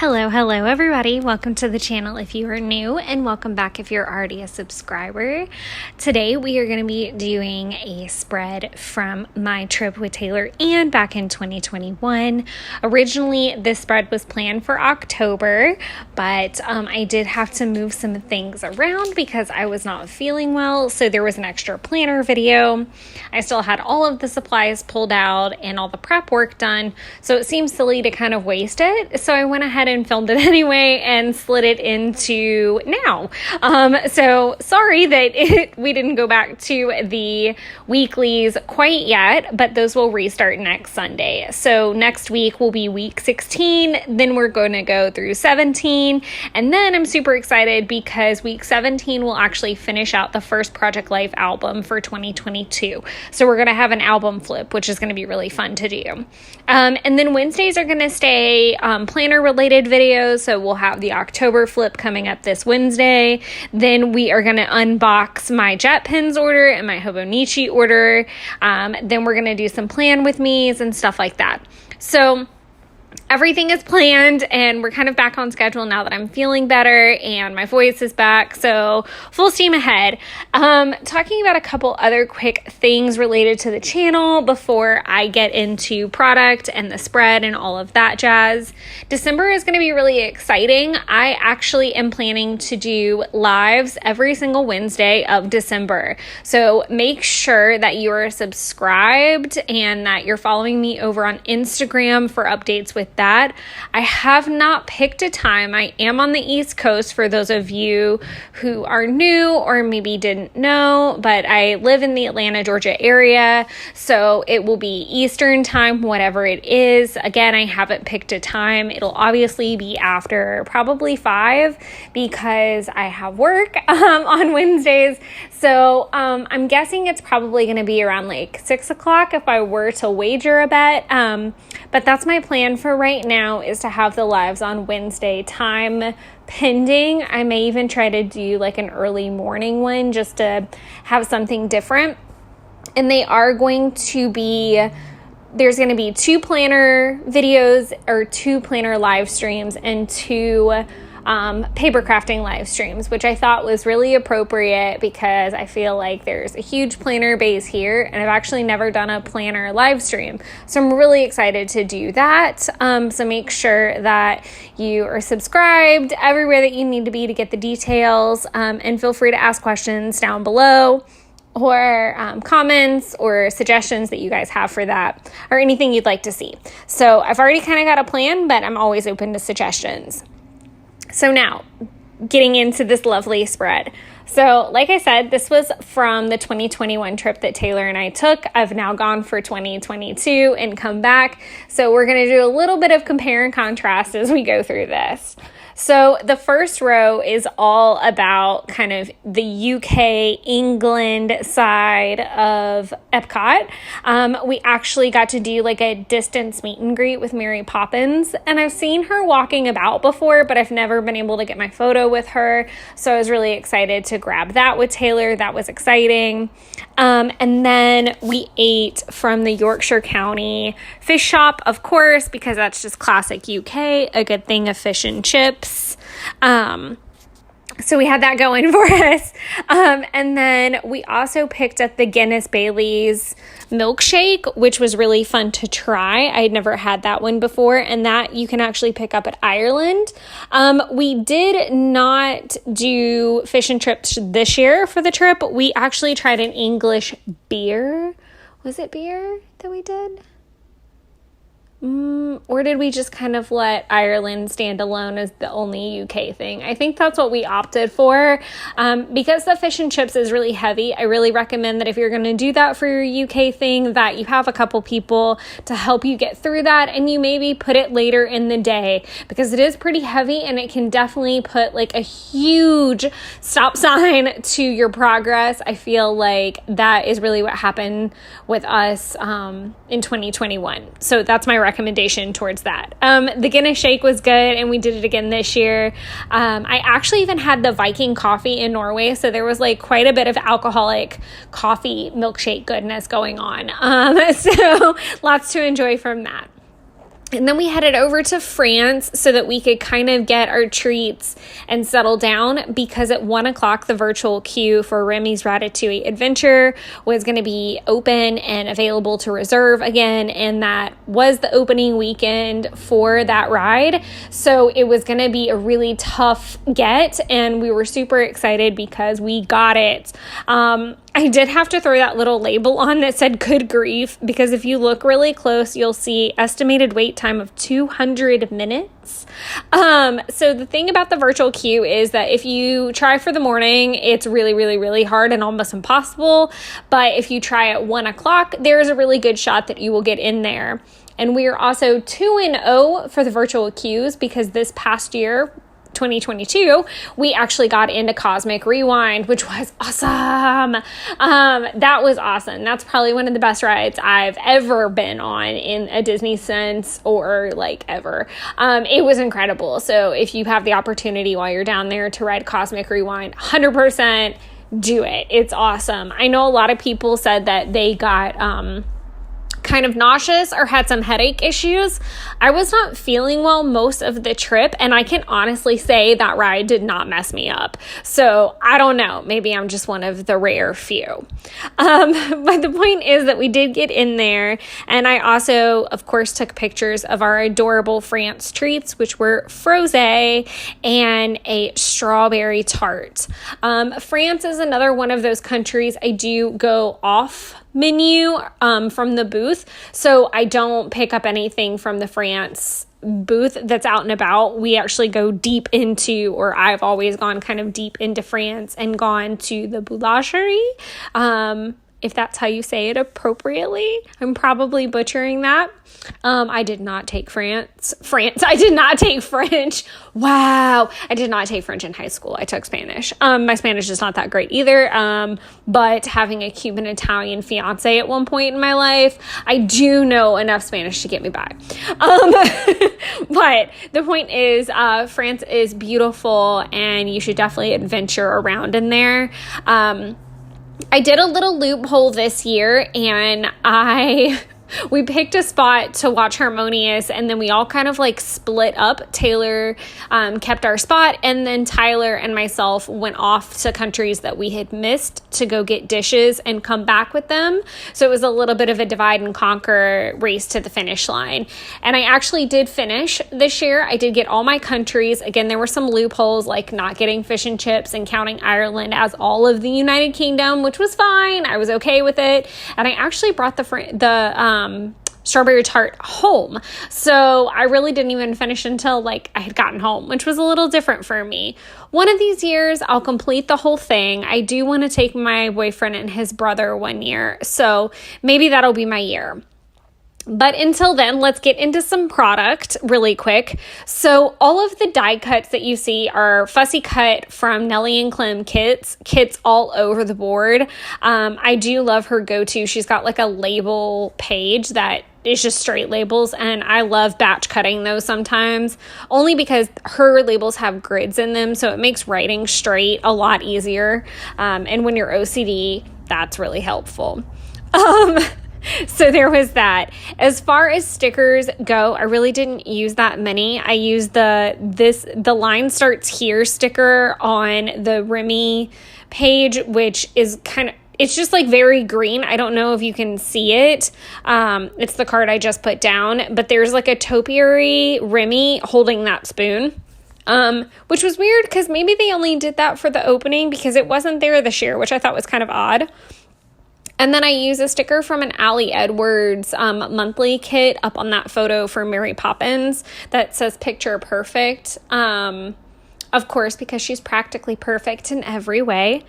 Hello everybody. Welcome to the channel if you are new, and welcome back if you're already a subscriber. Today we are going to be doing a spread from my trip with Taylor and back in 2021. Originally this spread was planned for October, but I did have to move some things around because I was not feeling well, so there was an extra planner video. I still had all of the supplies pulled out and all the prep work done, so it seems silly to kind of waste it. So I went ahead and filmed it anyway and slid it into now. So sorry that we didn't go back to the weeklies quite yet, but those will restart next Sunday. So next week will be week 16, then we're going to go through 17, and then I'm super excited because week 17 will actually finish out the first Project Life album for 2022. So we're going to have an album flip, which is going to be really fun to do. And then Wednesdays are going to stay planner related videos. So we'll have the October flip coming up this Wednesday. Then we are going to unbox my Jet Pens order and my Hobonichi order. Then we're going to do some plan with me's and stuff like that. So everything is planned and we're kind of back on schedule now that I'm feeling better and my voice is back. So full steam ahead. Talking about a couple other quick things related to the channel before I get into product and the spread and all of that jazz. December is going to be really exciting. I actually am planning to do lives every single Wednesday of December. So make sure that you are subscribed and that you're following me over on Instagram for updates with that. I have not picked a time. I am on the East Coast for those of you who are new or maybe didn't know, but I live in the Atlanta, Georgia area, so it will be Eastern time, whatever it is. Again, I haven't picked a time. It'll obviously be after probably 5 because I have work on Wednesdays. So I'm guessing it's probably going to be around like 6 o'clock if I were to wager a bet. But that's my plan for right now, is to have the lives on Wednesday, time pending. I may even try to do like an early morning one just to have something different. And they are going to be, there's going to be 2 planner videos or 2 planner live streams and 2 paper crafting live streams, which I thought was really appropriate because I feel like there's a huge planner base here and I've actually never done a planner live stream. So I'm really excited to do that. So make sure that you are subscribed everywhere that you need to be to get the details, and feel free to ask questions down below or comments or suggestions that you guys have for that or anything you'd like to see. So I've already kind of got a plan, but I'm always open to suggestions. So now, getting into this lovely spread. So like I said, this was from the 2021 trip that Taylor and I took. I've now gone for 2022 and come back. So we're going to do a little bit of compare and contrast as we go through this. So the first row is all about kind of the UK, England side of Epcot. We actually got to do like a distance meet and greet with Mary Poppins, and I've seen her walking about before, but I've never been able to get my photo with her. So I was really excited to grab that with Taylor. That was exciting. And then we ate from the Yorkshire County fish shop, of course, because that's just classic UK, a good thing of fish and chips. So we had that going for us. And then we also picked up the Guinness Bailey's milkshake, which was really fun to try. I had never had that one before, and that you can actually pick up at Ireland. We did not do fish and chips this year for the trip. We actually tried an English beer. Was it beer that we did? Or did we just kind of let Ireland stand alone as the only UK thing? I think that's what we opted for. Because the fish and chips is really heavy, I really recommend that if you're going to do that for your UK thing, that you have a couple people to help you get through that, and you maybe put it later in the day because it is pretty heavy and it can definitely put like a huge stop sign to your progress. I feel like that is really what happened with us in 2021. So that's my recommendation towards that. The Guinness shake was good, and we did it again this year. I actually even had the Viking coffee in Norway, so there was like quite a bit of alcoholic coffee milkshake goodness going on. So lots to enjoy from that. And then we headed over to France so that we could kind of get our treats and settle down, because at 1 o'clock, the virtual queue for Remy's Ratatouille Adventure was going to be open and available to reserve again. And that was the opening weekend for that ride. So it was going to be a really tough get. And we were super excited because we got it. I did have to throw that little label on that said "good grief," because if you look really close, you'll see estimated wait time of 200 minutes. So the thing about the virtual queue is that if you try for the morning, it's really, really, really hard and almost impossible. But if you try at 1 o'clock, there's a really good shot that you will get in there. And we are also 2-0 for the virtual queues, because this past year, 2022, we actually got into Cosmic Rewind, which was awesome. That was awesome. That's probably one of the best rides I've ever been on in a Disney sense, or like ever. It was incredible. So if you have the opportunity while you're down there to ride Cosmic Rewind, 100% do it. It's awesome. I know a lot of people said that they got kind of nauseous or had some headache issues. I was not feeling well most of the trip, and I can honestly say that ride did not mess me up. So I don't know, maybe I'm just one of the rare few. But the point is that we did get in there, and I also, of course, took pictures of our adorable France treats, which were frosé and a strawberry tart. France is another one of those countries I do go off menu from the booth, so I don't pick up anything from the France booth that's out and about. We actually go deep into, or I've always gone kind of deep into France and gone to the boulangerie, if that's how you say it appropriately. I'm probably butchering that. I did not take France. I did not take French. Wow. I did not take French in high school. I took Spanish. My Spanish is not that great either. But having a Cuban Italian fiance at one point in my life, I do know enough Spanish to get me by. But the point is, France is beautiful, and you should definitely adventure around in there. I did a little loophole this year, and we picked a spot to watch Harmonious, and then we all kind of like split up. Taylor kept our spot, and then Tyler and myself went off to countries that we had missed to go get dishes and come back with them. So it was a little bit of a divide and conquer race to the finish line. And I actually did finish this year. I did get all my countries. Again, there were some loopholes, like not getting fish and chips and counting Ireland as all of the United Kingdom, which was fine. I was okay with it. And I actually brought the strawberry tart home. So I really didn't even finish until like I had gotten home, which was a little different for me. One of these years, I'll complete the whole thing. I do want to take my boyfriend and his brother one year. So maybe that'll be my year. But until then, let's get into some product really quick. So all of the die cuts that you see are fussy cut from Nellie and Clem kits all over the board. I do love her go-to. She's got like a label page that is just straight labels, and I love batch cutting those sometimes, only because her labels have grids in them, so it makes writing straight a lot easier. And when you're OCD, that's really helpful. So there was that. As far as stickers go, I really didn't use that many. I used the line starts here sticker on the Remy page, which is it's just like very green. I don't know if you can see it. It's the card I just put down, but there's like a topiary Remy holding that spoon. Which was weird because maybe they only did that for the opening because it wasn't there this year, which I thought was kind of odd. And then I use a sticker from an Allie Edwards monthly kit up on that photo for Mary Poppins that says picture perfect. Of course, because she's practically perfect in every way.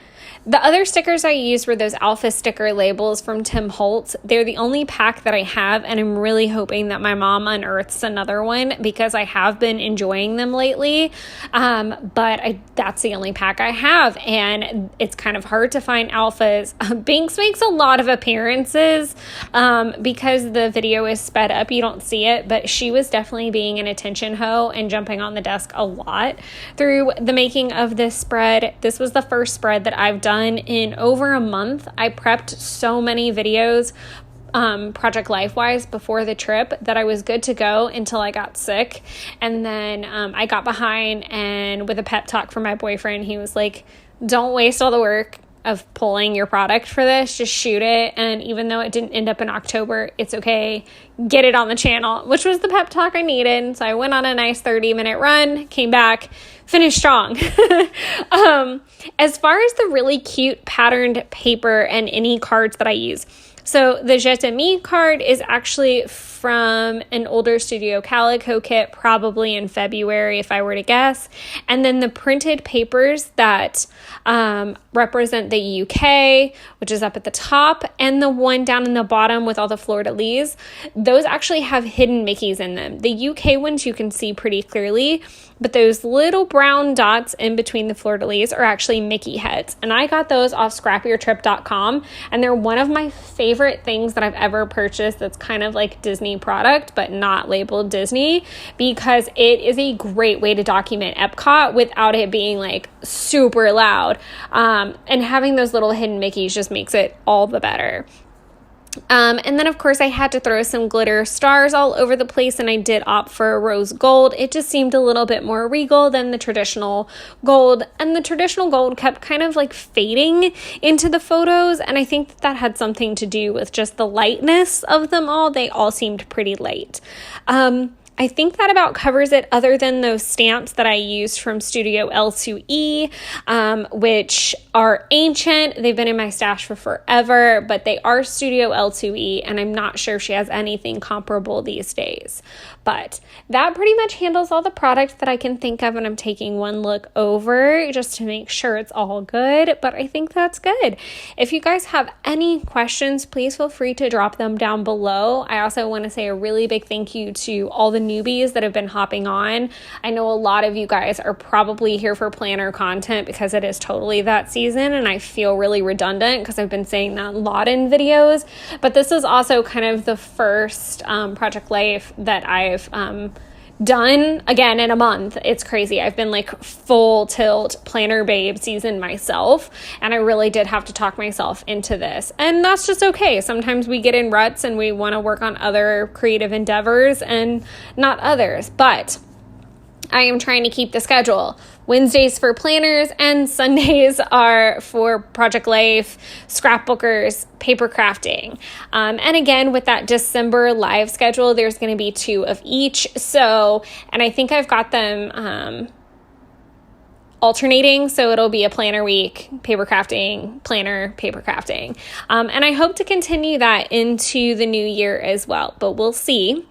The other stickers I used were those Alpha sticker labels from Tim Holtz. They're the only pack that I have, and I'm really hoping that my mom unearths another one because I have been enjoying them lately. But that's the only pack I have, and it's kind of hard to find Alphas. Binks makes a lot of appearances because the video is sped up. You don't see it, but she was definitely being an attention hoe and jumping on the desk a lot through the making of this spread. This was the first spread that I've done in over a month. I prepped so many videos Project Life-wise before the trip that I was good to go until I got sick. And then I got behind, and with a pep talk from my boyfriend, he was like, don't waste all the work of pulling your product for this, just shoot it. And even though it didn't end up in October, it's okay. Get it on the channel, which was the pep talk I needed. So I went on a nice 30-minute run, came back, finished strong. As far as the really cute patterned paper and any cards that I use, so the Je t'aime card is actually from an older Studio Calico kit, probably in February if I were to guess. And then the printed papers that represent the UK, which is up at the top, and the one down in the bottom with all the fleur-de-lis, those actually have hidden Mickeys in them. The UK ones you can see pretty clearly, but those little brown dots in between the fleur-de-lis are actually Mickey heads. And I got those off scrappiertrip.com, and they're one of my favorite things that I've ever purchased that's kind of like Disney product, but not labeled Disney, because it is a great way to document Epcot without it being like super loud. And having those little hidden Mickeys just makes it all the better. And then of course I had to throw some glitter stars all over the place, and I did opt for a rose gold. It just seemed a little bit more regal than the traditional gold, and the traditional gold kept kind of like fading into the photos, and I think that had something to do with just the lightness of them all. They all seemed pretty light. I think that about covers it, other than those stamps that I used from Studio L2E, which are ancient. They've been in my stash for forever, but they are Studio L2E, and I'm not sure if she has anything comparable these days. But that pretty much handles all the products that I can think of, and I'm taking one look over just to make sure it's all good, but I think that's good. If you guys have any questions, please feel free to drop them down below. I also want to say a really big thank you to all the newbies that have been hopping on. I know a lot of you guys are probably here for planner content because it is totally that season, and I feel really redundant because I've been saying that a lot in videos, but this is also kind of the first Project Life that I've done again in a month. It's crazy. I've been like full tilt planner babe season myself, and I really did have to talk myself into this, and that's just okay. Sometimes we get in ruts and we want to work on other creative endeavors and not others, but I am trying to keep the schedule. Wednesdays for planners and Sundays are for Project Life, scrapbookers, paper crafting. And again, with that December live schedule, there's going to be 2 of each. So, and I think I've got them alternating. So it'll be a planner week, paper crafting, planner, paper crafting. And I hope to continue that into the new year as well, but we'll see.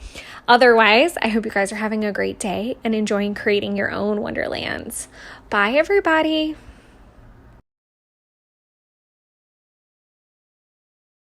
Otherwise, I hope you guys are having a great day and enjoying creating your own wonderlands. Bye, everybody.